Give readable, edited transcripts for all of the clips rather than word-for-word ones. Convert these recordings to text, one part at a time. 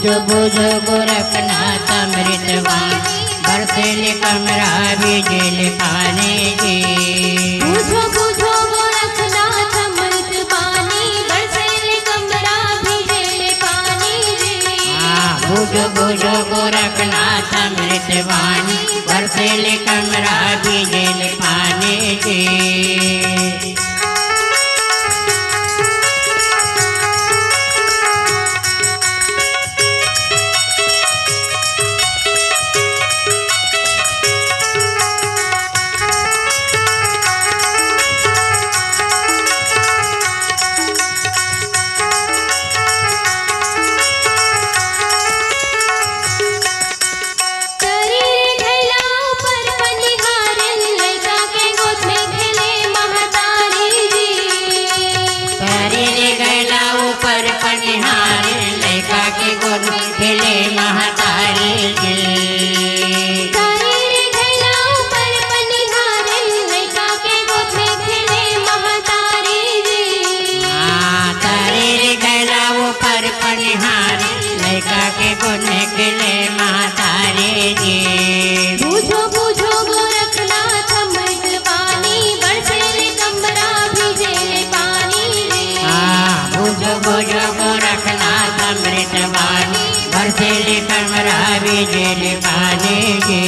बुझो बुझो गोरखनाथ अमृतवाणी बरसेले कमरा बिजल पानी जी। बुझो बुझो गोरखनाथ अमृतवाणी बरसेले कमरा बिजल पानी जी। बुझो बुझो गोरखनाथ अमृतवाणी बरसेले कमरा बिजल पानी जी। खेले महतारी जी। तारे घैला ऊपर पनिहारे लइका के गोद में खेले महतारी जी। तारे घैला ऊपर पनिहारे लइका के गोद में खेले महतारी जी। बुझो बुझो गोरखनाथ अमृतवाणी बरसेले कमरा भिजेले पानी जी। बुझो बुझो गोरखनाथ अमृतवाणी बरसेले कमरा बिजल पानी जी।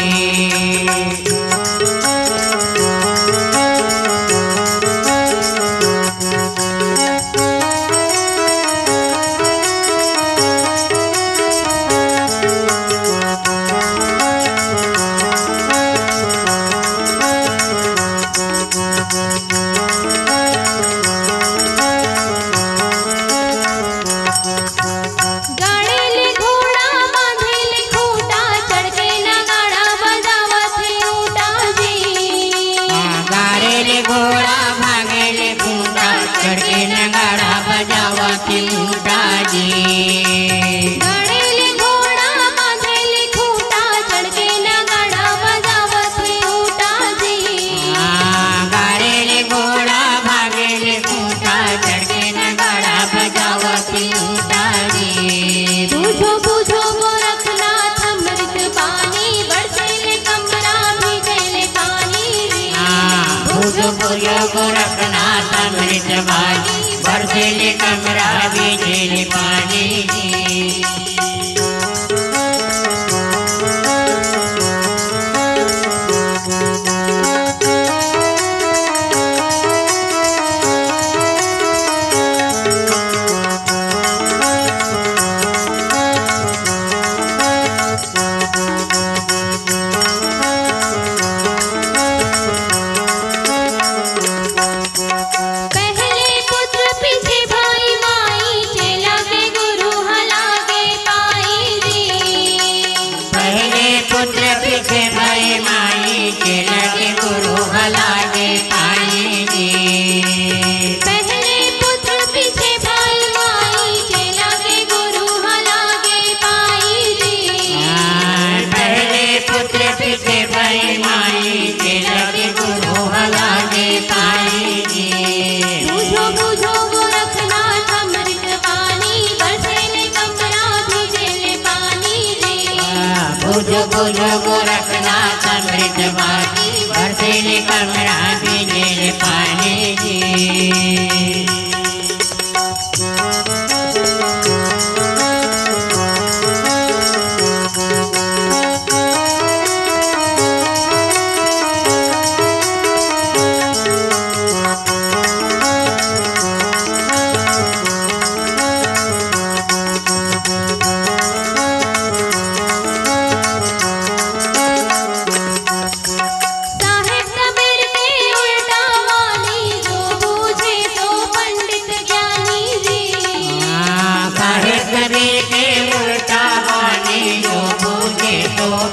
घोड़ा भागेले खूंटा चढ़के नगाड़ा बजावती खूंटा जी। गाड़ेले घोड़ा बांधेले खूंटा चढ़के नगाड़ा बजावती खूंटा जी। गाड़ेले घोड़ा भागेले खूंटा चढ़के नगाड़ा बजावती खूंटा जी। बुझो बुझो गोरखनाथ अमृतवाणी बरसेले कमरा भिजेले पानी जी। बुझो बुझो गोरखनाथ अमृतवाणी बरसेले कमरा बिजल पानी जी। पुत्र पीछे भाई माई चेला के गुरु हलागे पानी जी। पहले पुत्र पीछे भाई माई चेला के गुरु हलागे पाई जी। पहले पुत्र पीछे भाई माई चेला के गुरु हलागे पानी जी। बुझो बुझो गोरखनाथ अमृतवाणी बरसेले कमरा भिजेले पानी जी। बुझो बुझो गोरखनाथ अमृतवाणी बरसेले कमरा बिजल पानी जी।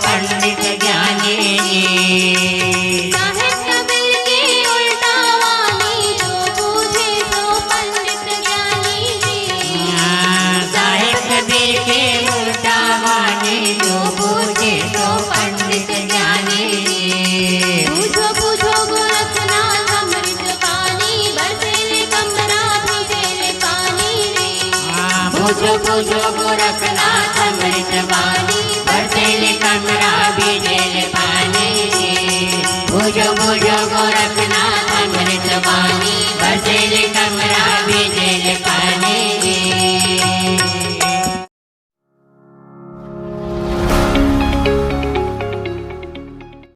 पंडित ज्ञानी साहेब कबीर के उल्टा वाणी जो बूझे तो पंडित ज्ञानी साहेब कबीर के उल्टा वाणी जो बूझे तो पंडित ज्ञानी। बुझो बुझो गोरखनाथ अमृतवाणी बरसेले कमरा भिजेले पानी रे। बुझो बुझो गोरखनाथ